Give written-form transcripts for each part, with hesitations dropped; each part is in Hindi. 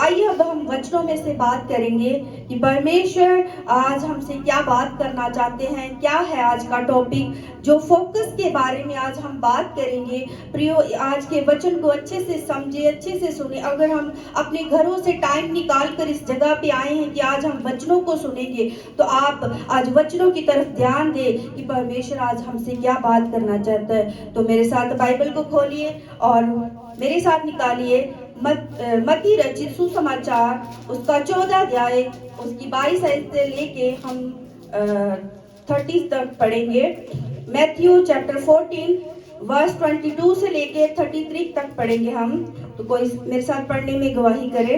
आइए अब हम वचनों में से बात करेंगे कि परमेश्वर आज हमसे क्या बात करना चाहते हैं, क्या है आज का टॉपिक, जो फोकस के बारे में आज हम बात करेंगे। प्रियो, आज के वचन को अच्छे से समझे, अच्छे से सुने। अगर हम अपने घरों से टाइम निकाल कर इस जगह पे आए हैं कि आज हम वचनों को सुनेंगे, तो आप आज वचनों की तरफ ध्यान दें कि परमेश्वर आज हमसे क्या बात करना चाहता है। तो मेरे साथ बाइबल को खोलिए और मेरे साथ निकालिए मत्ती रचित सुसमाचार उसका 14 अध्याय उसकी 22 आयत से लेके हम 30 तक पढ़ेंगे। मैथ्यू चैप्टर 14 वर्स 22 से लेके 33 तक पढ़ेंगे हम। तो कोई मेरे साथ पढ़ने में गवाही करे।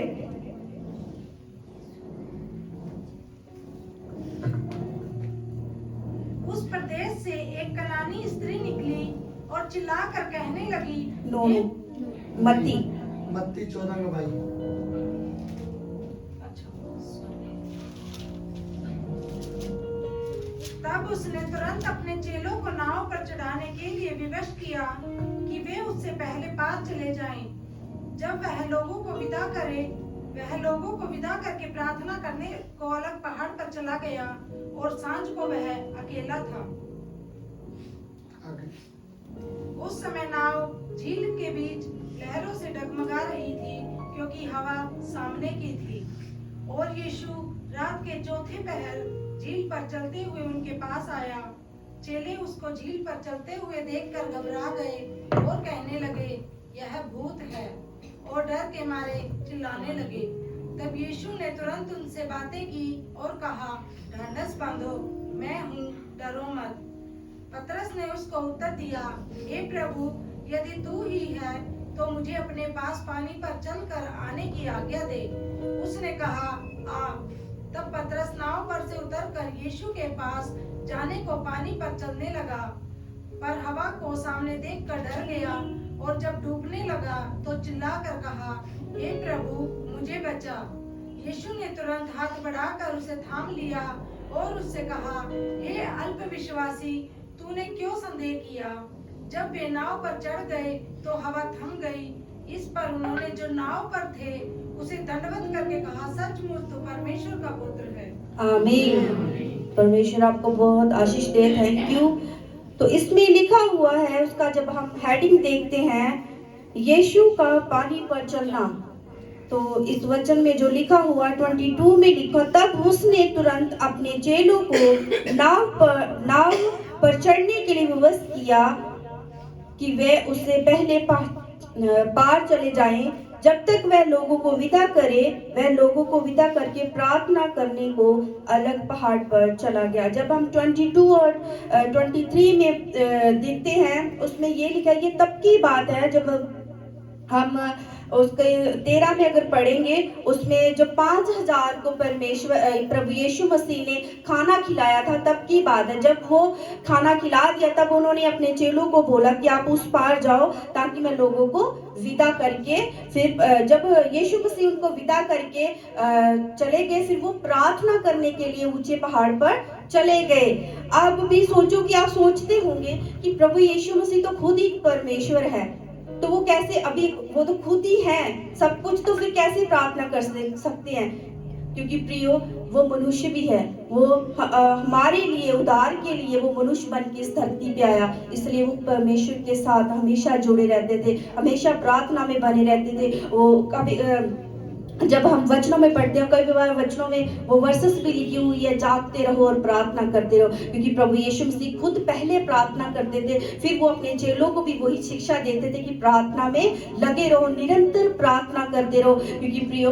उस प्रदेश से एक कनानी स्त्री निकली और चिल्लाकर कहने लगी। नो मत्ती 14 का भाई। तब उसने तुरंत अपने चेलों को नाव पर चढ़ाने के लिए विवश किया कि वे उससे पहले पार चले जाएं। जब वह लोगों को विदा करके प्रार्थना करने को अलग पहाड़ पर चला गया और सांझ को वह अकेला था। उस समय नाव झील के बीच लहरों से डगमगा रही थी, क्योंकि हवा सामने की थी। और यीशु रात के चौथे पहर झील पर चलते हुए उनके पास आया। चेले उसको झील पर चलते हुए देखकर घबरा गए और कहने लगे, यह भूत है, और डर के मारे चिल्लाने लगे। तब यीशु ने तुरंत उनसे बातें की और कहा, ढांढस बांधो, मैं हूँ, डरो मत। पतरस ने उसको उत्तर दिया, हे प्रभु, यदि तू ही है तो मुझे अपने पास पानी पर चलकर आने की आज्ञा दे। उसने कहा, आ। तब पतरस नाव पर से उतरकर यीशु के पास जाने को पानी पर चलने लगा, पर हवा को सामने देखकर डर गया और जब डूबने लगा तो चिल्लाकर कहा, हे प्रभु, मुझे बचा। यीशु ने तुरंत हाथ बढ़ाकर उसे थाम लिया और उससे कहा, हे अल्पविश्वासी, तूने क्यों संदेह किया? जब वे नाव पर चढ़ गए तो हवा थम गई। इस पर उन्होंने जो नाव पर थे उसे दंडवत करके कहा, सचमुच तू परमेश्वर का पुत्र है। आमीन। परमेश्वर आपको बहुत आशीष दे। Thank you. तो इसमें लिखा हुआ है, उसका जब हम हेडिंग देखते हैं, यीशु का पानी पर चलना। तो इस वचन में जो लिखा हुआ 22 में लिखा, तब उसने तुरंत अपने चेलों को नाव पर चढ़ने के लिए विवश किया कि वे उससे पहले पार चले जाएं। जब तक वह लोगों को विदा करे, वह लोगों को विदा करके प्रार्थना करने को अलग पहाड़ पर चला गया। जब हम 22 और 23 में देखते हैं, उसमें ये लिखा है, ये तब की बात है जब हम उसके 13 में अगर पढ़ेंगे, उसमें जो 5000 को परमेश्वर प्रभु यीशु मसीह ने खाना खिलाया था, तब की बात है। जब वो खाना खिला दिया, तब उन्होंने अपने चेलों को बोला कि आप उस पार जाओ ताकि मैं लोगों को विदा करके, फिर जब यीशु मसीह उनको विदा करके चले गए, फिर वो प्रार्थना करने के लिए ऊंचे पहाड़ पर चले गए। अब भी सोचो कि आप सोचते होंगे कि प्रभु यीशु मसीह तो खुद ही परमेश्वर है, तो वो कैसे, अभी वो तो खुद ही है सब कुछ, तो फिर कैसे प्रार्थना कर सकते हैं? क्योंकि प्रियो, वो मनुष्य भी है, वो हमारे लिए, उद्धार के लिए वो मनुष्य बन के इस धरती पे आया। इसलिए वो परमेश्वर के साथ हमेशा जुड़े रहते थे, हमेशा प्रार्थना में बने रहते थे। वो कभी जब हम वचनों में पढ़ते हैं, कई बार वचनों में वो वर्सेस भी लिखी हुई है, जागते रहो और प्रार्थना करते रहो, क्योंकि प्रभु यीशु मसीह खुद पहले प्रार्थना करते थे, फिर वो अपने चेलों को भी वही शिक्षा देते थे कि प्रार्थना में लगे रहो, निरंतर प्रार्थना करते रहो। क्योंकि प्रियो,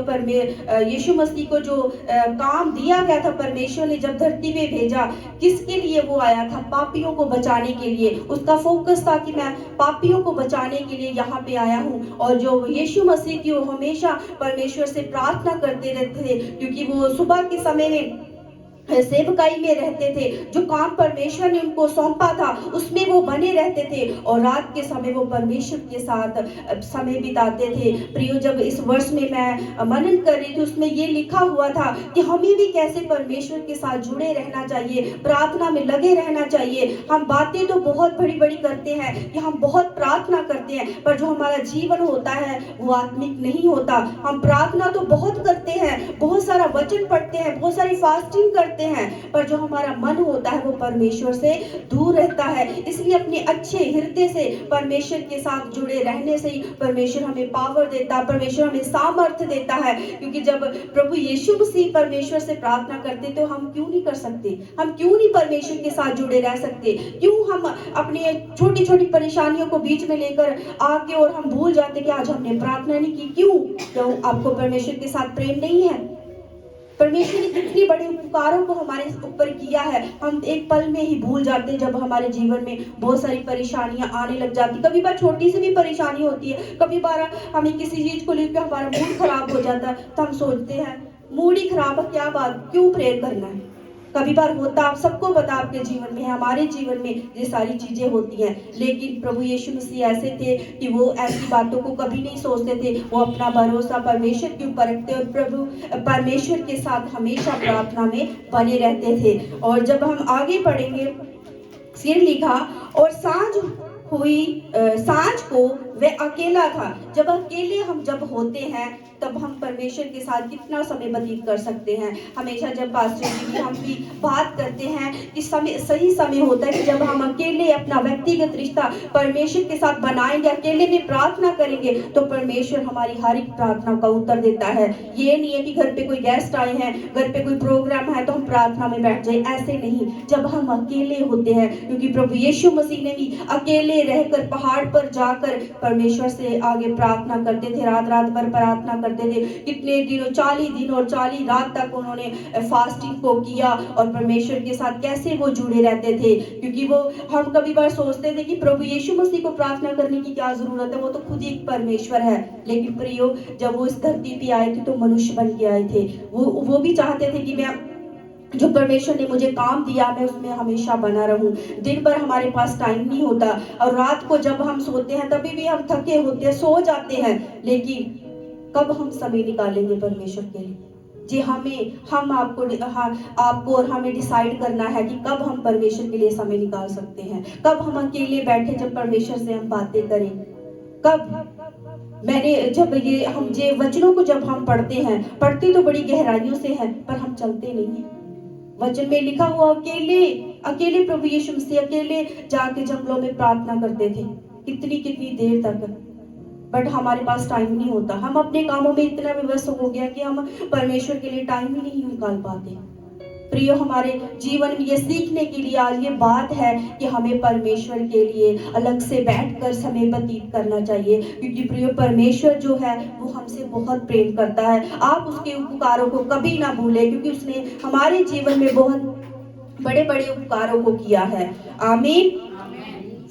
यीशु मसीह को जो काम दिया गया था, परमेश्वर ने जब धरती में भेजा, किसके लिए वो आया था? पापियों को बचाने के लिए। उसका फोकस था कि मैं पापियों को बचाने के लिए यहाँ पे आया हूँ। और जो यीशु मसीह थी, वो हमेशा परमेश्वर से प्रार्थना करते रहते थे, क्योंकि वो सुबह के समय में सेवकाई में रहते थे, जो काम परमेश्वर ने उनको सौंपा था उसमें वो बने रहते थे और रात के समय वो परमेश्वर के साथ समय बिताते थे। प्रियो, जब इस वर्ष में मैं मनन कर रही थी उसमें ये लिखा हुआ था कि हमें भी कैसे परमेश्वर के साथ जुड़े रहना चाहिए, प्रार्थना में लगे रहना चाहिए। हम बातें तो बहुत बड़ी बड़ी करते हैं कि हम बहुत प्रार्थना करते हैं, पर जो हमारा जीवन होता है वो आत्मिक नहीं होता। हम प्रार्थना तो बहुत करते हैं, बहुत सारा वचन पढ़ते हैं, बहुत सारी फास्टिंग करते हैं, पर जो हमारा मन होता है वो परमेश्वर से दूर रहता है। इसलिए अपने अच्छे हृदय से परमेश्वर के साथ जुड़े रहने से ही परमेश्वर हमें पावर देता है, परमेश्वर हमें सामर्थ्य देता है। क्योंकि जब प्रभु यीशु मसीह परमेश्वर से प्रार्थना करते तो हम क्यों नहीं कर सकते, हम क्यों नहीं परमेश्वर के साथ जुड़े रह सकते? क्यों हम अपनी छोटी छोटी परेशानियों को बीच में लेकर आके और हम भूल जाते कि आज हमने प्रार्थना नहीं की? क्यों आपको परमेश्वर के साथ प्रेम नहीं है? परमेश्वर ने कितनी बड़े उपकारों को हमारे ऊपर किया है, हम एक पल में ही भूल जाते हैं जब हमारे जीवन में बहुत सारी परेशानियां आने लग जाती। कभी बार छोटी सी भी परेशानी होती है, कभी बार हमें किसी चीज को लेकर हमारा मूड खराब हो जाता है तो हम सोचते हैं मूड ही खराब है, क्या बात, क्यों प्रेयर करना है? कभी बार होता, आप सबको पता, आपके जीवन में, हमारे जीवन में ये सारी चीजें होती हैं। लेकिन प्रभु यीशु मसीह ऐसे थे कि वो ऐसी बातों को कभी नहीं सोचते थे। वो अपना भरोसा परमेश्वर के ऊपर रखते और प्रभु परमेश्वर के साथ हमेशा प्रार्थना में बने रहते थे। और जब हम आगे पढ़ेंगे, फिर लिखा, और सांझ हुई, सांझ को वह अकेला था। जब अकेले हम जब होते हैं तब हम परमेश्वर के साथ कितना समय व्यतीत कर सकते हैं। हमेशा जब पास्टर जी भी हम भी बात करते हैं कि समय, सही समय होता है कि जब हम अकेले अपना व्यक्तिगत रिश्ता परमेश्वर के साथ बनाएंगे, अकेले में प्रार्थना करेंगे तो परमेश्वर हमारी हर एक प्रार्थना का उत्तर देता है। ये नहीं है कि घर पे कोई गेस्ट आए हैं, घर पे कोई प्रोग्राम है तो हम प्रार्थना में बैठ जाए, ऐसे नहीं। जब हम अकेले होते हैं, क्योंकि प्रभु यीशु मसीह ने भी अकेले रहकर पहाड़ पर जाकर परमेश्वर से आगे प्रार्थना करते थे, रात रात भर प्रार्थना करते थे। कितने दिनों, 40 दिन और 40 रात तक उन्होंने फास्टिंग को किया और परमेश्वर के साथ कैसे वो जुड़े रहते थे। क्योंकि वो, हम कभी बार सोचते थे कि प्रभु यीशु मसीह को प्रार्थना करने की क्या जरूरत है, वो तो खुद ही एक परमेश्वर है। लेकिन प्रियो, जब वो इस धरती पे आए थे तो मनुष्य बन के आए थे। वो भी चाहते थे कि मैं, जो परमेश्वर ने मुझे काम दिया, मैं उसमें हमेशा बना रहूं। दिन भर हमारे पास टाइम नहीं होता और रात को जब हम सोते हैं तभी भी हम थके होते हैं, सो जाते हैं। लेकिन कब हम समय निकालेंगे परमेश्वर के लिए? जी, हम आपको और हमें डिसाइड करना है कि कब हम परमेश्वर के लिए समय निकाल सकते हैं, कब हम अकेले बैठे जब परमेश्वर से हम बातें करें, कब। मैंने जब हम वचनों को जब हम पढ़ते तो बड़ी गहराइयों से हैं, पर हम चलते नहीं हैं। वचन में लिखा हुआ अकेले प्रभु यीशु मसीह अकेले जाके जंगलों में प्रार्थना करते थे, कितनी देर तक। बट हमारे पास टाइम नहीं होता, हम अपने कामों में इतना व्यस्त हो गया कि हम परमेश्वर के लिए टाइम ही नहीं निकाल पाते। प्रियो, हमारे जीवन में ये सीखने के लिए आज ये बात है कि हमें परमेश्वर के लिए अलग से बैठकर समय व्यतीत करना चाहिए। क्योंकि प्रियो, परमेश्वर जो है वो हमसे बहुत प्रेम करता है। आप उसके उपकारों को कभी ना भूलें, क्योंकि उसने हमारे जीवन में बहुत बड़े बड़े उपकारों को किया है। आमीन।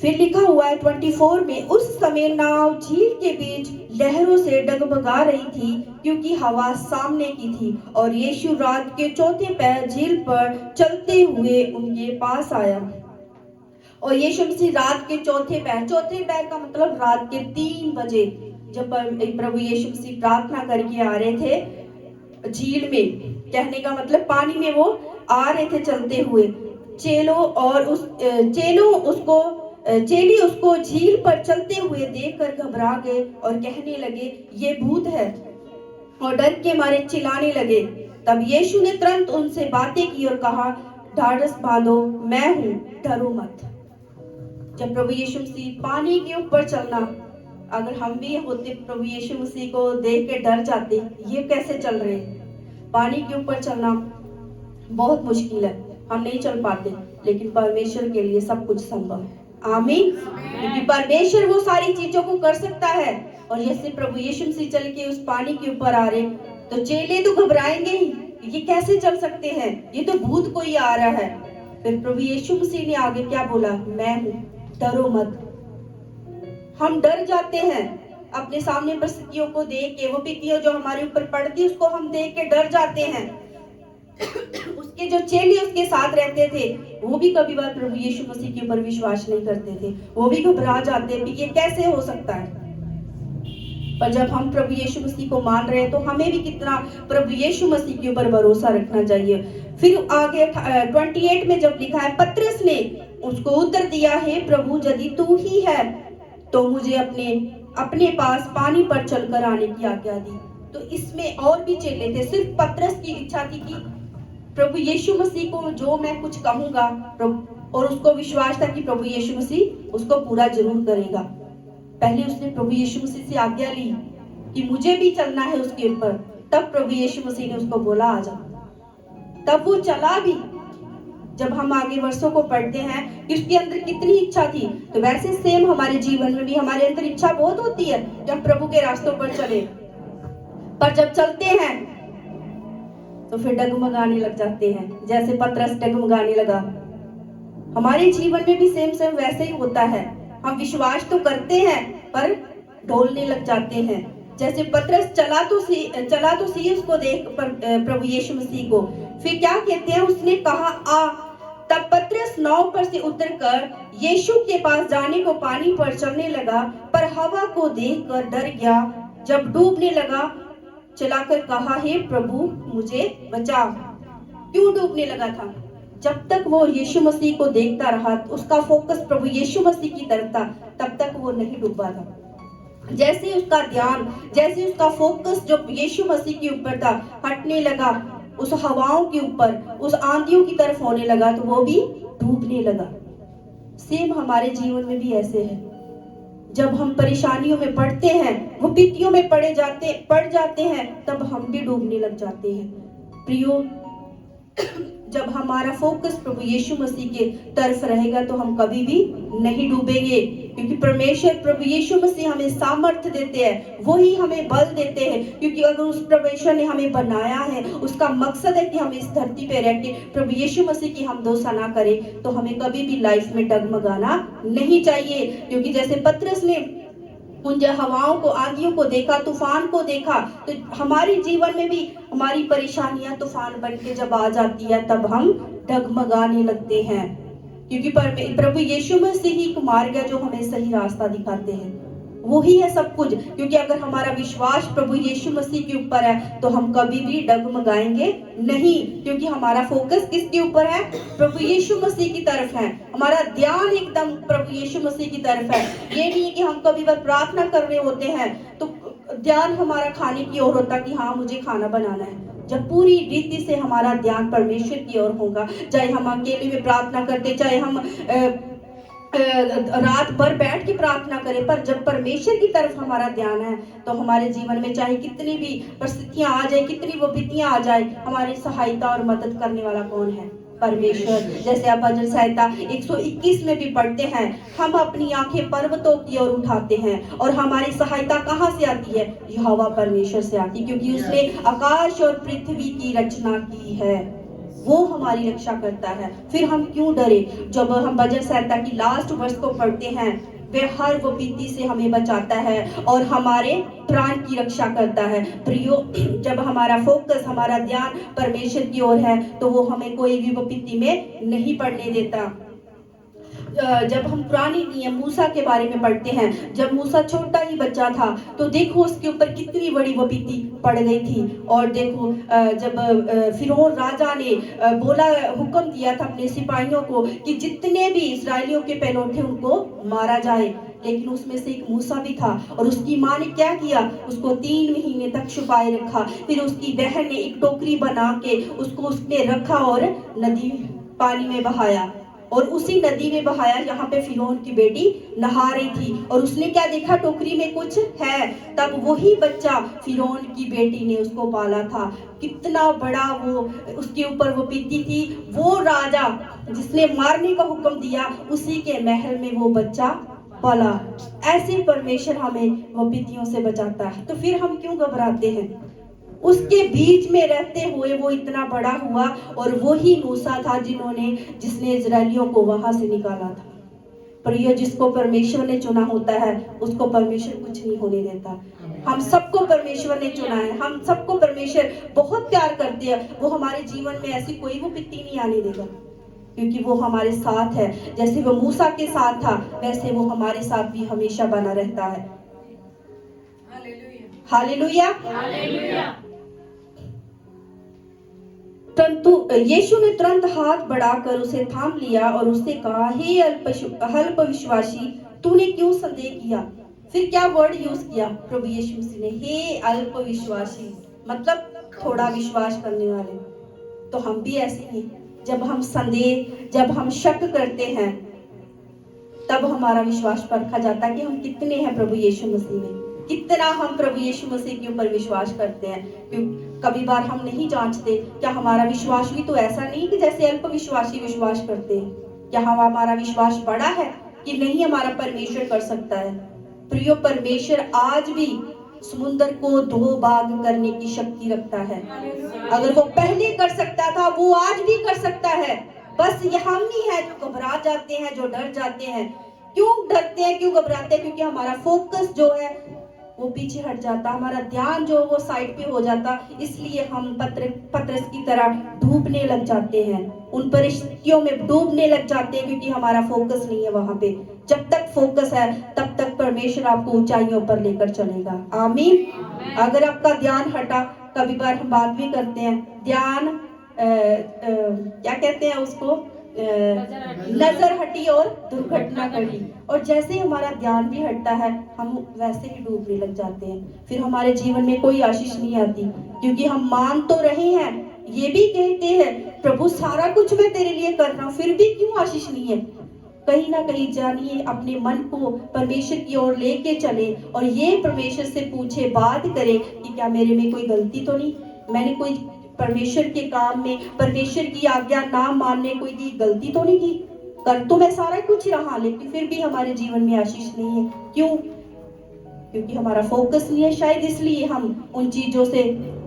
फिर लिखा हुआ है 24 में, उस समय नाव झील के बीच लहरों से डगमगा रही थी क्योंकि हवा सामने की थी, और यीशु रात के चौथे पहर झील पर चलते हुए उनके पास आया। और यीशु मसीह रात के चौथे पहर का मतलब रात के 3 बजे, जब प्रभु यीशु मसीह प्रार्थना करके आ रहे थे झील में, कहने का मतलब पानी में वो आ रहे थे चलते हुए। चेली उसको झील पर चलते हुए देखकर घबरा गए और कहने लगे, ये भूत है, और डर के मारे चिल्लाने लगे। तब यीशु ने तुरंत उनसे बातें की और कहा, ढाढ़स बांधो, मैं हूं, डरो मत। जब प्रभु यीशु मसीह पानी के ऊपर चलना, अगर हम भी होते प्रभु यीशु मसीह को देख के डर जाते, ये कैसे चल रहे हैं। पानी के ऊपर चलना बहुत मुश्किल है, हम नहीं चल पाते, लेकिन परमेश्वर के लिए सब कुछ संभव है। आमीन। क्योंकि परमेश्वर वो सारी चीजों को कर सकता है। और जैसे प्रभु यीशु मसीह चल के उस पानी के ऊपर आ रहे, तो चेले तो घबराएंगे ही, ये कैसे चल सकते हैं, ये तो भूत कोई आ रहा है। फिर प्रभु यीशु मसीह ने आगे क्या बोला, मैं हूं, डरो मत। हम डर जाते हैं अपने सामने परिस्थितियों को देख के, वो विपत्तियां जो हमारे ऊपर पड़ती उसको हम देख के डर जाते हैं। उसके जो चेले उसके साथ रहते थे वो भी कभी बार प्रभु यीशु मसीह के ऊपर विश्वास नहीं करते थे, वो भी घबरा जाते कि ये कैसे हो सकता है। पर जब हम प्रभु यीशु मसीह को मान रहे हैं तो हमें भी कितना प्रभु यीशु मसीह के ऊपर भरोसा रखना चाहिए। फिर आगे 28 में जब लिखा है, पतरस ने उसको उत्तर दिया, हे प्रभु यदि तू ही है तो मुझे अपने पास पानी पर चलकर आने की आज्ञा दी। तो इसमें और भी चेले थे, सिर्फ पतरस की इच्छा थी कि प्रभु यीशु मसीह को जो मैं कुछ कहूंगा, और उसको विश्वास था कि प्रभु यीशु मसीह उसको पूरा जरूर करेगा। पहले उसने प्रभु यीशु मसीह से आज्ञा ली कि मुझे भी चलना है उसके ऊपर, तब प्रभु यीशु मसीह ने उसको बोला आ जा, तब वो चला भी। जब हम आगे वर्षों को पढ़ते हैं कि उसके अंदर कितनी इच्छा थी, तो वैसे सेम हमारे जीवन में भी हमारे अंदर इच्छा बहुत होती है कि हम प्रभु के रास्तों पर चले, पर जब चलते हैं तो फिर डगमगाने लग जाते हैं, जैसे पतरस डगमगाने लगा। हमारे जीवन में भी सेम वैसे ही होता है, हम विश्वास तो करते हैं पर ढोलने लग जाते हैं। जैसे पतरस चला तो सी उसको देख प्रभु यीशु मसीह को, फिर क्या कहते हैं, उसने कहा आ। तब पतरस नाव पर से उतरकर यीशु के पास जाने को पानी पर चलने लगा, पर हवा को देखकर डर गया। जब डूबने लगा चलाकर कहा, हे प्रभु मुझे बचा। क्यों डूबने लगा था? जब तक वो यीशु मसीह को देखता रहा, उसका फोकस प्रभु यीशु मसीह की तरफ था, तब तक वो नहीं डूबा था। जैसे उसका ध्यान, जैसे उसका फोकस जो यीशु मसीह के ऊपर था हटने लगा, उस हवाओं के ऊपर, उस आंधियों की तरफ होने लगा, तो वो भी डूबने लगा। सेम हमारे जीवन में भी ऐसे है, जब हम परेशानियों में पड़ते हैं, विपत्तियों में पड़ जाते हैं, तब हम भी डूबने लग जाते हैं। प्रियो, जब हमारा फोकस प्रभु यीशु मसीह के तरफ रहेगा तो हम कभी भी नहीं डूबेंगे, क्योंकि परमेश्वर प्रभु यीशु मसीह हमें सामर्थ्य देते हैं, वो ही हमें बल देते हैं। क्योंकि अगर उस परमेश्वर ने हमें बनाया है, उसका मकसद है कि हम इस धरती पे रह के प्रभु यीशु मसीह की हम दोसा ना करें, तो हमें कभी भी लाइफ में डगमगाना नहीं चाहिए। क्योंकि जैसे पतरस ने उन हवाओं को, आंधियों को देखा, तूफान को देखा, तो हमारे जीवन में भी हमारी परेशानियां तूफान बन के जब आ जाती है, तब हम डगमगाने लगते हैं। क्योंकि प्रभु यीशु मसीह ही एक मार्ग है जो हमें सही रास्ता दिखाते हैं, वो ही है सब कुछ। क्योंकि अगर हमारा विश्वास प्रभु यीशु मसीह के ऊपर है तो हम कभी भी डगमगाएंगे नहीं, क्योंकि हमारा फोकस किसके ऊपर है? प्रभु यीशु मसीह की तरफ है। हमारा ध्यान एकदम प्रभु यीशु मसीह की तरफ है। ये नहीं है कि हम कभी बार प्रार्थना कर रहे होते हैं तो ध्यान हमारा खाने की ओर होता कि हाँ मुझे खाना बनाना है। जब पूरी रीति से हमारा ध्यान परमेश्वर की ओर होगा, चाहे हम अकेले में प्रार्थना करते, चाहे हम रात भर बैठ के प्रार्थना करें, पर जब परमेश्वर की तरफ हमारा ध्यान है तो हमारे जीवन में चाहे कितनी भी परिस्थितियां आ जाए, कितनी विपत्तियां आ जाए, हमारी सहायता और मदद करने वाला कौन है? परमेश्वर। जैसे आप भजन संहिता 121 में भी पढ़ते हैं, हम अपनी आंखें पर्वतों की ओर उठाते हैं और हमारी सहायता कहां से आती है? यहोवा परमेश्वर से आती है, क्योंकि उसने आकाश और पृथ्वी की रचना की है, वो हमारी रक्षा करता है। फिर हम क्यों डरे? जब हम भजन संहिता की लास्ट वर्ष को पढ़ते हैं, वे हर विपत्ति से हमें बचाता है और हमारे प्राण की रक्षा करता है। प्रियो, जब हमारा फोकस, हमारा ध्यान परमेश्वर की ओर है तो वो हमें कोई भी विपत्ति में नहीं पड़ने देता। जब हम पुरानी नियम मूसा के बारे में पढ़ते हैं, जब मूसा छोटा ही बच्चा था तो देखो उसके ऊपर कितनी बड़ी विपत्ति पड़ गई थी। और देखो जब फिरौन राजा ने हुक्म दिया था अपने सिपाहियों को कि जितने भी इस्राएलियों के पहलौठे उनको मारा जाए, लेकिन उसमें से एक मूसा भी था और उसकी माँ ने क्या किया? उसको 3 महीने तक छुपाए रखा। फिर उसकी बहन ने एक टोकरी बना के उसको उसने रखा और नदी पानी में बहाया, और उसी नदी में बहाया जहाँ पे फिरौन की बेटी नहा रही थी। और उसने क्या देखा? टोकरी में कुछ है। तब वही बच्चा फिरौन की बेटी ने उसको पाला था। कितना बड़ा वो उसके ऊपर वो विपत्ति थी। वो राजा जिसने मारने का हुक्म दिया, उसी के महल में वो बच्चा पला। ऐसे परमेश्वर हमें विपत्तियों से बचाता है, तो फिर हम क्यों घबराते हैं? उसके बीच में रहते हुए वो इतना बड़ा हुआ, और वो ही मूसा था जिसने इजरायलियों को वहां से निकाला था। पर ये जिसको परमेश्वर ने चुना होता है उसको परमेश्वर कुछ नहीं होने देता। हम सबको परमेश्वर ने चुना है, हम सबको परमेश्वर बहुत प्यार करते हैं। वो हमारे जीवन में ऐसी कोई विपत्ति नहीं आने देगा, क्योंकि वो हमारे साथ है। जैसे वो मूसा के साथ था, वैसे वो हमारे साथ भी हमेशा बना रहता है। हालेलुया। परंतु यीशु ने तुरंत हाथ बढ़ाकर उसे थाम लिया और उससे कहा, हे अल्प विश्वासी, तूने क्यों संदेह किया। फिर क्या वर्ड यूज किया प्रभु यीशु मसीह ने, हे अल्प विश्वासी, मतलब थोड़ा विश्वास करने वाले। तो हम भी ऐसे ही, जब हम संदेह, जब हम शक करते हैं, तब हमारा विश्वास परखा जाता है कि हम कितने हैं प्रभु यीशु मसीह में, कितना हम प्रभु यीशु मसीह के ऊपर विश्वास करते हैं। क्योंकि कभी बार हम नहीं जांचते, क्या हमारा विश्वास भी तो ऐसा नहीं कि जैसे अल्प विश्वासी विश्वास करते हैं। क्या हमारा विश्वास बड़ा है कि नहीं हमारा परमेश्वर कर सकता है। प्रियो, परमेश्वर आज भी समुद्र को दो भाग करने की शक्ति रखता है। अगर वो पहले कर सकता था, वो आज भी कर सकता है। बस ये हम ही है जो घबरा जाते हैं, जो डर जाते हैं। क्यों डरते हैं, क्यों घबराते हैं? क्योंकि हमारा फोकस जो है वो पीछे हट जाता, हमारा ध्यान जो वो साइड पे हो जाता। इसलिए हम पतरस की तरह डूबने लग जाते हैं, उन परिस्थितियों में डूबने लग जाते हैं, क्योंकि हमारा फोकस नहीं है वहां पे। जब तक फोकस है, तब तक परमेश्वर आपको ऊंचाइयों पर लेकर चलेगा। आमीन। अगर आपका ध्यान हटा, कभी बार हम बात भी करते हैं, ध्यान क्या कहते हैं उसको, नजर हटी और दुर्घटना घटी। और जैसे ही हमारा ध्यान भी हटता है, हम वैसे ही डूबने लग जाते हैं। फिर हमारे जीवन में कोई आशीष नहीं आती, क्योंकि हम मान तो रहे हैं, ये भी कहते हैं प्रभु सारा कुछ मैं तेरे लिए कर रहा हूँ, फिर भी क्यों आशीष नहीं है। कहीं ना कहीं जानिए, अपने मन को परमेश्वर की ओर लेके चले और ये परमेश्वर से पूछे, बात करे कि क्या मेरे में कोई गलती तो नहीं, मैंने कोई परमेश्वर के काम में, परमेश्वर की आज्ञा ना मानने कोई की गलती तो नहीं की। कर तो मैं सारा कुछ रहा, लेकिन फिर भी हमारे जीवन में आशीष नहीं है। क्यों? क्योंकि हमारा फोकस नहीं है। शायद इसलिए हम उन चीजों से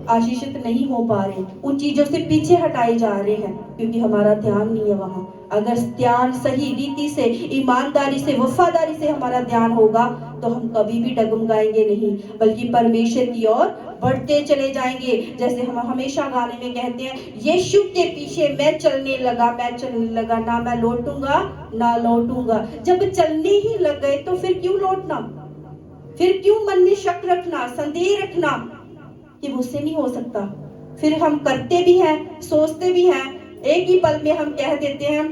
आशीषित नहीं हो पा रहे, उन चीजों से पीछे हटाए जा रहे हैं, क्योंकि हमारा ध्यान नहीं है वहां। अगर ध्यान सही रीति से, ईमानदारी से, वफादारी से हमारा ध्यान होगा, तो हम कभी भी डगमगाएंगे नहीं, बल्कि परमेश्वर की ओर बढ़ते चले जाएंगे। जैसे हम हमेशा गाने में कहते हैं, यीशु के पीछे मैं चलने लगा, मैं चलने लगा, ना मैं लौटूंगा ना लौटूंगा। जब चलने ही लग गए तो फिर क्यों लौटना, फिर क्यों मन में शक रखना, संदेह रखना कि मुझसे नहीं हो सकता। फिर हम करते भी हैं, सोचते भी हैं, एक ही पल में हम कह देते हैं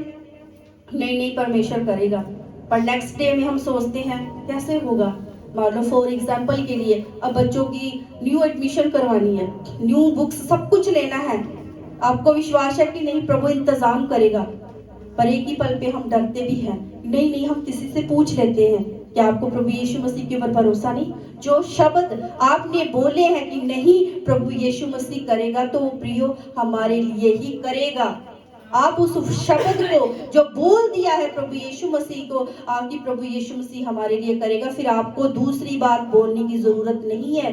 नहीं नहीं परमेश्वर करेगा, पर नेक्स्ट डे में हम सोचते हैं कैसे होगा। मान लो फॉर एग्जाम्पल के लिए, अब बच्चों की न्यू एडमिशन करवानी है, न्यू बुक्स, सब कुछ लेना है। आपको विश्वास है कि नहीं प्रभु इंतजाम करेगा, पर एक ही पल पे हम डरते भी हैं। नहीं नहीं, हम किसी से पूछ लेते हैं, क्या आपको प्रभु यीशु मसीह के ऊपर भरोसा नहीं? जो शब्द आपने बोले हैं कि नहीं प्रभु यीशु मसीह करेगा, तो वो प्रियो हमारे लिए ही करेगा। आप उस शब्द को जो बोल दिया है प्रभु यीशु मसीह को, आपकी प्रभु यीशु मसीह हमारे लिए करेगा, फिर आपको दूसरी बात बोलने की जरूरत नहीं है।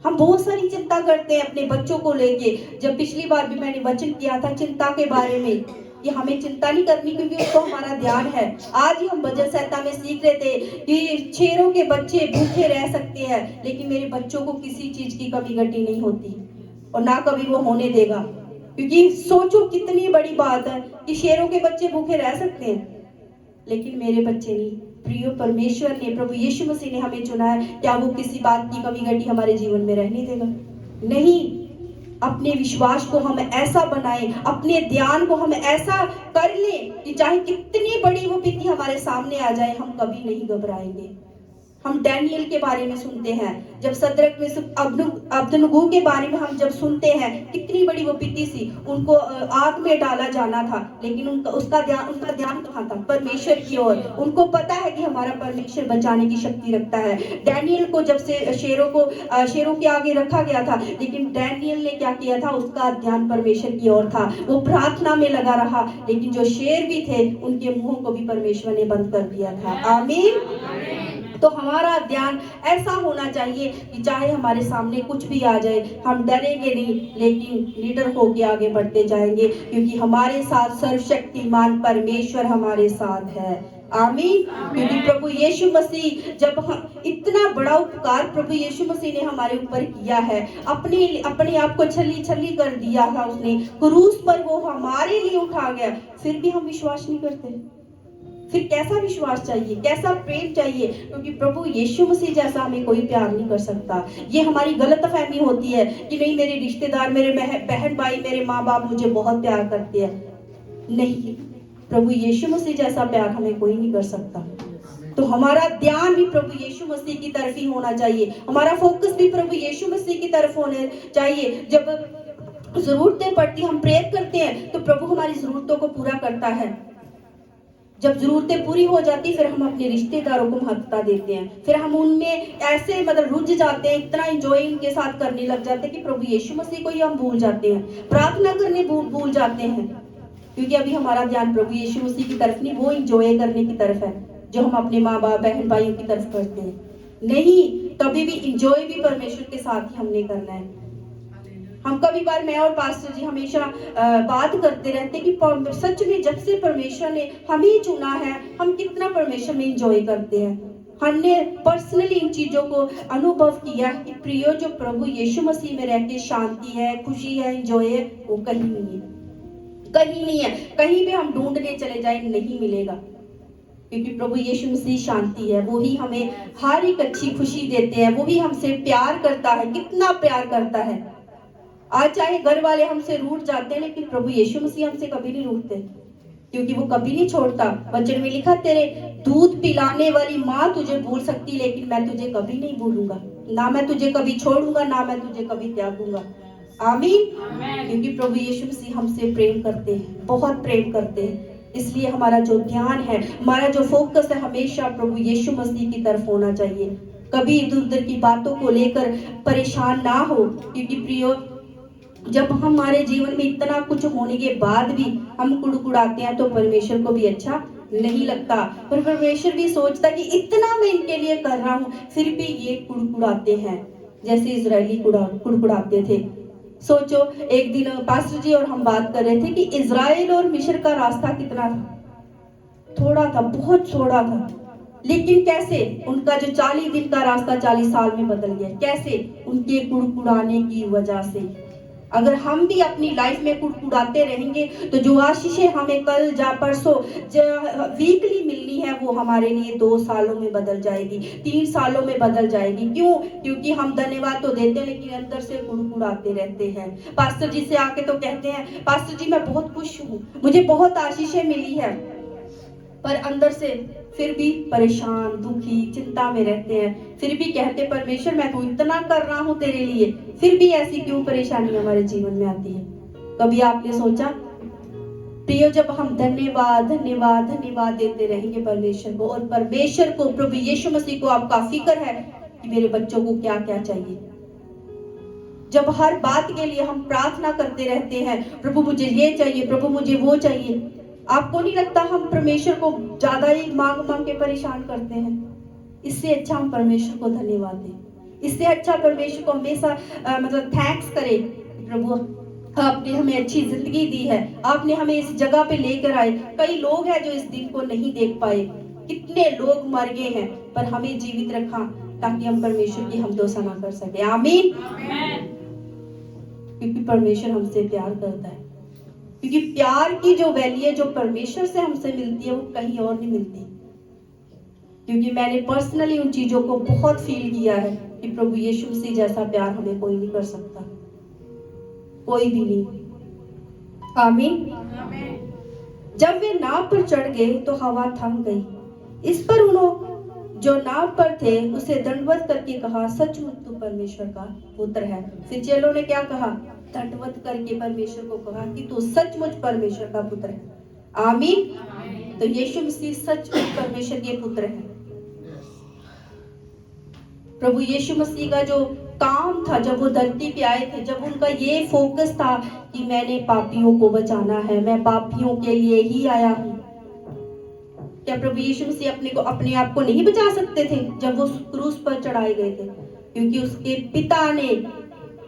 हम बहुत सारी चिंता करते हैं अपने बच्चों को लेके। जब पिछली बार भी मैंने वचन किया था चिंता के बारे में, कि हमें चिंता नहीं करनी, क्योंकि उसको हमारा ध्यान है। आज ही हम भजन संहिता में सीख रहे थे कि शेरों के बच्चे भूखे रह सकते हैं, लेकिन मेरे बच्चों को किसी चीज की कमी घटी नहीं होती, और ना कभी वो होने देगा। क्योंकि सोचो कितनी बड़ी बात है कि शेरों के बच्चे भूखे रह सकते हैं, लेकिन मेरे बच्चे नहीं। प्रियो, परमेश्वर ने, प्रभु यीशु मसीह ने हमें चुना है, क्या वो किसी बात की कमी घटी हमारे जीवन में रहने देगा? नहीं। अपने विश्वास को हम ऐसा बनाएं, अपने ध्यान को हम ऐसा कर लें कि चाहे कितनी बड़ी वो विपत्ति हमारे सामने आ जाए, हम कभी नहीं घबराएंगे। हम डैनियल के बारे में सुनते हैं, जब सदरक में अब्दनुगो के बारे में हम जब सुनते हैं, कितनी बड़ी वो विपत्ति सी, उनको आग में डाला जाना था, लेकिन उनका ध्यान कहाँ था? परमेश्वर की ओर। उनको पता है कि हमारा परमेश्वर बचाने की शक्ति रखता है। डैनियल को जब से शेरों के आगे रखा गया था, लेकिन डैनियल ने क्या किया था? उसका ध्यान परमेश्वर की ओर था, वो प्रार्थना में लगा रहा। लेकिन जो शेर भी थे, उनके मुंहों को भी परमेश्वर ने बंद कर दिया था। आमीन। तो हमारा ध्यान ऐसा होना चाहिए कि चाहे हमारे सामने कुछ भी आ जाए, हम डरेंगे नहीं, लेकिन लीडर होके आगे बढ़ते जाएंगे, क्योंकि हमारे साथ सर्वशक्तिमान परमेश्वर हमारे साथ है। आमीन। क्योंकि प्रभु यीशु मसीह जब हम इतना बड़ा उपकार प्रभु यीशु मसीह ने हमारे ऊपर किया है, अपने अपने आप को छली छली कर दिया था उसने, क्रूस पर वो हमारे लिए उठा गया, फिर भी हम विश्वास नहीं करते। फिर कैसा विश्वास चाहिए, कैसा प्रेम चाहिए? क्योंकि प्रभु यीशु मसीह जैसा हमें कोई प्यार नहीं कर सकता। ये हमारी गलतफहमी होती है कि नहीं, मेरे रिश्तेदार, मेरे बहन भाई, मेरे माँ बाप मुझे बहुत प्यार करते हैं। नहीं, प्रभु यीशु मसीह जैसा प्यार हमें कोई नहीं कर सकता। तो हमारा ध्यान भी प्रभु यीशु मसीह की तरफ ही होना चाहिए, हमारा फोकस भी प्रभु यीशु मसीह की तरफ होने चाहिए। जब जरूरतें पड़ती, हम प्रेयर करते हैं तो प्रभु हमारी जरूरतों को पूरा करता है। जब जरूरतें पूरी हो जाती, फिर हम अपने रिश्तेदारों को महत्वता देते हैं, फिर हम उनमें ऐसे रुझ जाते हैं, इतना एंजॉय उनके साथ करने लग जाते हैं कि प्रभु यीशु मसीह को ही हम भूल जाते हैं, प्रार्थना करने भूल जाते हैं। क्योंकि अभी हमारा ध्यान प्रभु यीशु मसीह की तरफ नहीं, वो एंजॉय करने की तरफ है जो हम अपने माँ बाप, बहन भाइयों की तरफ करते हैं। नहीं, कभी भी एंजॉय भी परमेश्वर के साथ ही हमने करना है। हम कभी बार, मैं और पास्टर जी हमेशा बात करते रहते हैं कि सच में जब से परमेश्वर ने हमें चुना है, हम कितना परमेश्वर में एंजॉय करते हैं। हमने पर्सनली इन चीजों को अनुभव किया कि प्रियो, जो प्रभु यीशु मसीह में रह के शांति है, खुशी है, एंजॉय है, वो कहीं नहीं है, कहीं नहीं है। कहीं भी हम ढूंढने चले जाए, नहीं मिलेगा। क्योंकि प्रभु यीशु मसीह शांति है, वो ही हमें हर एक अच्छी खुशी देते हैं, वो ही हमसे प्यार करता है, कितना प्यार करता है। आज चाहे घर वाले हमसे रूठ जाते हैं, लेकिन प्रभु यीशु मसीह हमसे कभी नहीं रूठते, क्योंकि वो कभी नहीं छोड़ता। वचन में लिखा, तेरे दूध पिलाने वाली माँ तुझे भूल सकती, लेकिन मैं तुझे कभी नहीं भूलूंगा, ना मैं तुझे कभी छोड़ूंगा, ना मैं तुझे कभी त्यागूंगा। आमीन। क्योंकि प्रभु यीशु मसीह हमसे प्रेम करते हैं, बहुत प्रेम करते हैं। इसलिए हमारा जो ध्यान है, हमारा जो फोकस है, हमेशा प्रभु यीशु मसीह की तरफ होना चाहिए। कभी इधर उधर की बातों को लेकर परेशान ना हो। क्योंकि प्रियो, जब हमारे जीवन में इतना कुछ होने के बाद भी हम कुड़कुड़ाते हैं, तो परमेश्वर को भी अच्छा नहीं लगता। पर परमेश्वर भी सोचता कि इतना मैं इनके लिए कर रहा हूँ, फिर भी ये कुड़कुड़ाते हैं, जैसे इजरायली कुड़कुड़ाते थे। सोचो, एक दिन पास्टर जी और हम बात कर रहे थे कि इजराइल और मिस्र का रास्ता कितना थोड़ा था, बहुत थोड़ा था, लेकिन कैसे उनका जो 40 दिन का रास्ता 40 साल में बदल गया। कैसे? उनके कुड़कुड़ाने की वजह से। अगर हम भी अपनी लाइफ में कुड़कुड़ाते रहेंगे, तो जो आशीषें हमें कल जा परसों वीकली मिलनी है, वो हमारे लिए 2 सालों में बदल जाएगी, 3 सालों में बदल जाएगी। क्यों? क्योंकि हम धन्यवाद तो देते हैं, लेकिन अंदर से कुड़कुड़ाते रहते हैं। पास्टर जी से आके तो कहते हैं, पास्टर जी मैं बहुत खुश हूँ, मुझे बहुत आशीषें मिली है, पर अंदर से फिर भी परेशान, दुखी, चिंता में रहते हैं। फिर भी कहते, परमेश्वर मैं तो इतना कर रहा हूँ तेरे लिए, फिर भी ऐसी क्यों परेशानी हमारे जीवन में आती है? कभी आपने सोचा? प्रियो, जब हम धन्यवाद धन्यवाद धन्यवाद देते रहेंगे परमेश्वर को, और परमेश्वर को, प्रभु यीशु मसीह को आपका फिक्र है कि मेरे बच्चों को क्या क्या चाहिए। जब हर बात के लिए हम प्रार्थना करते रहते हैं, प्रभु मुझे ये चाहिए, प्रभु मुझे वो चाहिए, आपको नहीं लगता हम परमेश्वर को ज्यादा ही मांग मांग के परेशान करते हैं? इससे अच्छा हम परमेश्वर को धन्यवाद दें, इससे अच्छा परमेश्वर को हमेशा थैंक्स करें। प्रभु, आपने हमें अच्छी जिंदगी दी है, आपने हमें इस जगह पे लेकर आए। कई लोग हैं जो इस दिन को नहीं देख पाए, कितने लोग मर गए हैं, पर हमें जीवित रखा ताकि हम परमेश्वर की हमदोसा ना कर सके। आमीन। क्योंकि परमेश्वर हमसे प्यार करता है। क्योंकि प्यार की जो वैल्यू जो परमेश्वर से हमसे मिलती है, वो कहीं और नहीं मिलती। क्योंकि मैंने पर्सनली उन चीजों को बहुत फील किया है कि प्रभु यीशु मसीह जैसा प्यार हमें कोई नहीं कर सकता, कोई भी नहीं। आमीन। जब वे नाव पर चढ़ गए तो हवा थम गई। इस पर उन्होंने जो नाव पर थे उसे दंडवत करके कहा, सचमुच तू परमेश्वर का पुत्र है। फिर चेलों ने क्या कहा? दंडवत करके परमेश्वर को कहा कि तू सचमुच परमेश्वर का पुत्र है। आमीन। तो यीशु मसीह सचमुच परमेश्वर के पुत्र हैं। प्रभु यीशु मसीह का जो काम था, जब वो धरती पे आए थे, जब उनका ये फोकस था कि मैंने पापियों को बचाना है, मैं पापियों के लिए ही आया हूँ। क्या प्रभु यीशु मसीह अपने आप को नहीं बचा सकते थे जब वो क्रूस पर चढ़ाए गए थे? क्योंकि उसके पिता ने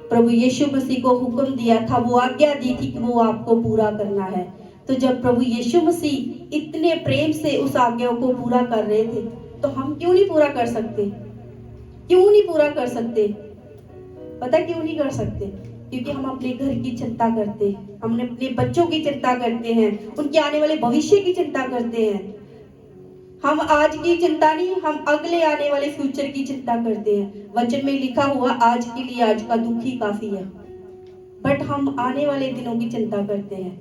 प्रभु यीशु मसीह को हुक्म दिया था, वो आज्ञा दी थी कि वो आपको पूरा करना है। तो जब प्रभु यीशु मसीह इतने प्रेम से उस आज्ञा को पूरा कर रहे थे, तो हम क्यों नहीं पूरा कर सकते? क्यों नहीं पूरा कर सकते? पता क्यों नहीं कर सकते? क्योंकि हम अपने घर की चिंता करते हैं, हम अपने बच्चों की चिंता करते हैं, उनके आने वाले भविष्य की चिंता करते हैं। हम आज की चिंता नहीं, हम अगले आने वाले फ्यूचर की चिंता करते हैं। वचन में लिखा हुआ आज के लिए आज का दुख ही काफी है, बट हम आने वाले दिनों की चिंता करते हैं।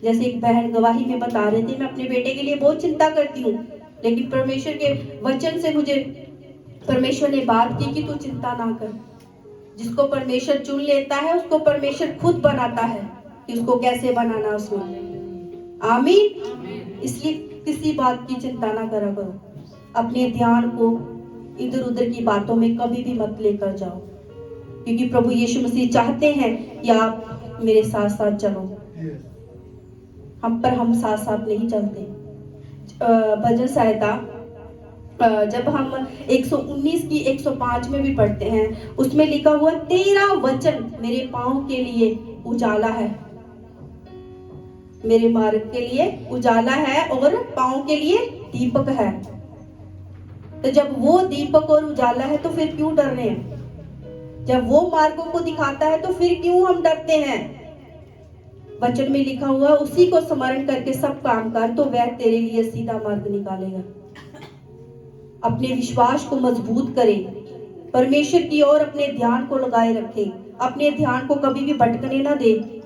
जैसे एक बहन गवाही में बता रहे थे, मैं अपने बेटे के लिए बहुत चिंता करती हूँ, लेकिन परमेश्वर के वचन से मुझे परमेश्वर ने बात की कि तू चिंता ना कर। जिसको परमेश्वर चुन लेता है उसको परमेश्वर खुद बनाता है कि उसको कैसे बनाना उसमें। आमीन। इसलिए किसी बात की चिंता ना करा करो, अपने ध्यान को इधर उधर की बातों में कभी भी मत लेकर जाओ, क्योंकि प्रभु यीशु मसीह चाहते हैं कि आप मेरे साथ साथ चलो। हम साथ साथ नहीं चलते। भजन सहायता जब हम 119 की 105 में भी पढ़ते हैं, उसमें लिखा हुआ तेरा वचन मेरे पांव के लिए उजाला है, मेरे मार्ग के लिए उजाला है और पांव के लिए दीपक है। तो जब वो दीपक और उजाला है तो फिर क्यों डर रहे हैं? जब वो मार्गों को दिखाता है तो फिर क्यों हम डरते हैं? वचन में लिखा हुआ उसी को स्मरण करके सब काम कर, तो वह तेरे लिए सीधा मार्ग निकालेगा। अपने विश्वास को मजबूत करें, परमेश्वर की ओर अपने ध्यान को लगाए रखें, अपने ध्यान को कभी भी भटकने ना दें।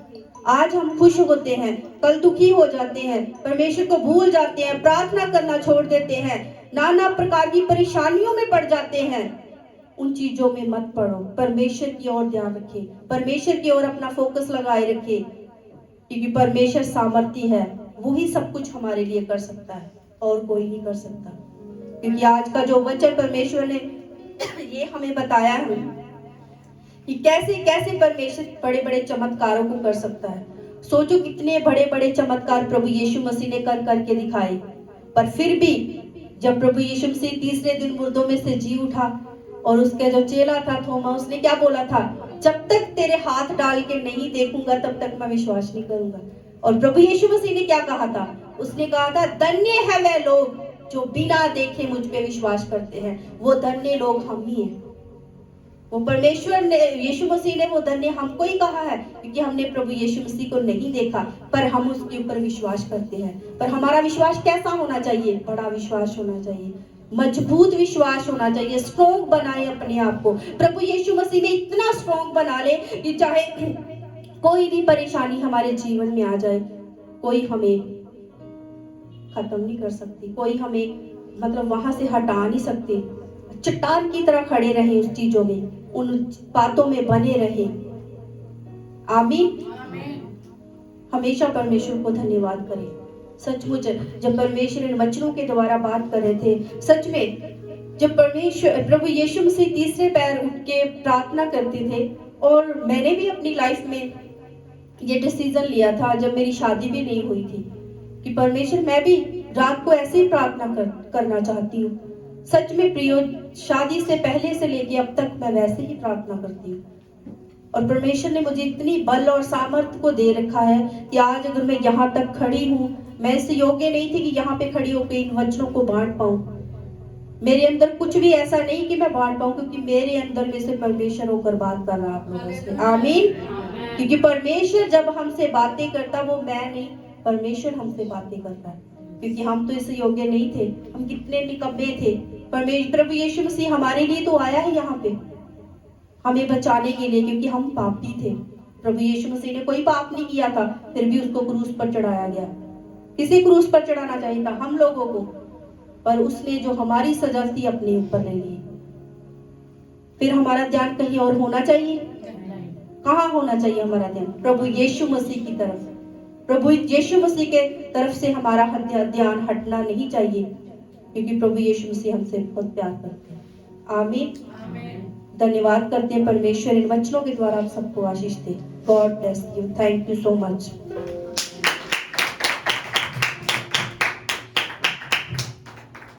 आज हम खुश होते हैं, कल दुखी हो जाते हैं, परमेश्वर को भूल जाते हैं, प्रार्थना करना छोड़ देते हैं, नाना प्रकार की परेशानियों में पड़ जाते हैं। उन चीजों में मत पड़ो, परमेश्वर की ओर ध्यान रखें, परमेश्वर की ओर अपना फोकस लगाए रखें, क्योंकि परमेश्वर सामर्थी है, वो ही सब कुछ हमारे लिए कर सकता है और कोई नहीं कर सकता। क्योंकि आज का जो वचन परमेश्वर ने ये हमें बताया है कि कैसे कैसे परमेश्वर बड़े बड़े चमत्कारों को कर सकता है। सोचो कितने बड़े बड़े चमत्कार प्रभु यीशु मसीह ने कर करके दिखाए, पर फिर भी जब प्रभु यीशु मसीह तीसरे दिन मुर्दों में से जी उठा और उसका जो चेला था थोमा, उसने क्या बोला था? जब तक तेरे हाथ डाल के नहीं देखूंगा तब तक मैं विश्वास नहीं करूंगा। और प्रभु यीशु मसीह ने क्या कहा था? उसने कहा था धन्य है वे लोग जो बिना देखे मुझ पे विश्वास करते हैं। वो धन्य लोग हम ही हैं। वो परमेश्वर ने, यीशु मसीह ने वो धन्य हमको ही कहा है, क्योंकि हमने प्रभु यीशु मसीह को नहीं देखा पर हम उसके ऊपर विश्वास करते हैं। पर हमारा विश्वास कैसा होना चाहिए? बड़ा विश्वास होना चाहिए, मजबूत विश्वास होना चाहिए, स्ट्रॉन्ग बनाए अपने आप को। प्रभु यीशु मसीह ने इतना स्ट्रॉन्ग बना ले कि चाहे कोई भी परेशानी हमारे जीवन में आ जाए, कोई हमें खत्म नहीं कर सकती, कोई हमें मतलब वहां से हटा नहीं सकती। चट्टान की तरह खड़े रहे उस चीजों में, उन बातों में बने रहे। आमीन। हमेशा परमेश्वर को धन्यवाद करें। सचमुच जब परमेश्वर इन वचनों के द्वारा बात कर रहे थे, सच में जब परमेश्वर प्रभु यीशु मसीह तीसरे पैर उठ के प्रार्थना करते थे, और मैंने भी अपनी लाइफ में ये डिसीजन लिया था जब मेरी शादी भी नहीं हुई थी कि परमेश्वर मैं भी रात को ऐसे ही प्रार्थना करना चाहती हूँ। सच में प्रियो, शादी से पहले से लेके अब तक मैं वैसे ही प्रार्थना करती हूँ, और परमेश्वर ने मुझे इतनी बल और सामर्थ्य को दे रखा है कि आज अगर मैं यहाँ तक खड़ी हूँ, मैं इस योग्य नहीं थी कि यहाँ पे खड़ी होकर इन वचनों को बांट पाऊँ। मेरे अंदर कुछ भी ऐसा नहीं कि मैं बांट पाऊँ, क्योंकि मेरे अंदर में से परमेश्वर होकर बात कर रहा आप लोगों से। आमीन। क्योंकि परमेश्वर जब हमसे बातें करता, वो मैं नहीं, परमेश्वर हमसे बातें करता है, क्योंकि हम तो इस योग्य नहीं थे, हम कितने निकम्मे थे। परमेश्वर प्रभु यीशु मसीह हमारे लिए तो आया है यहाँ पे, हमें बचाने के लिए, क्योंकि हम पापी थे। प्रभु यीशु मसीह ने कोई पाप नहीं किया था, फिर भी उसको क्रूस पर चढ़ाया गया। किसे क्रूस पर चढ़ाना चाहिए था? हम लोगों को, पर उसने जो हमारी सजा थी अपने ऊपर ले ली। फिर हमारा ध्यान कहीं और होना चाहिए? कहाँ होना चाहिए हमारा ध्यान? प्रभु यीशु मसीह की तरफ। प्रभु यीशु मसीह के तरफ से हमारा ध्यान हटना नहीं चाहिए, क्योंकि प्रभु यीशु मसीह हमसे बहुत प्यार करते हैं। आमीन। धन्यवाद करते हैं परमेश्वर इन वचनों के द्वारा आप सबको आशीष दे। God bless you. Thank you so much.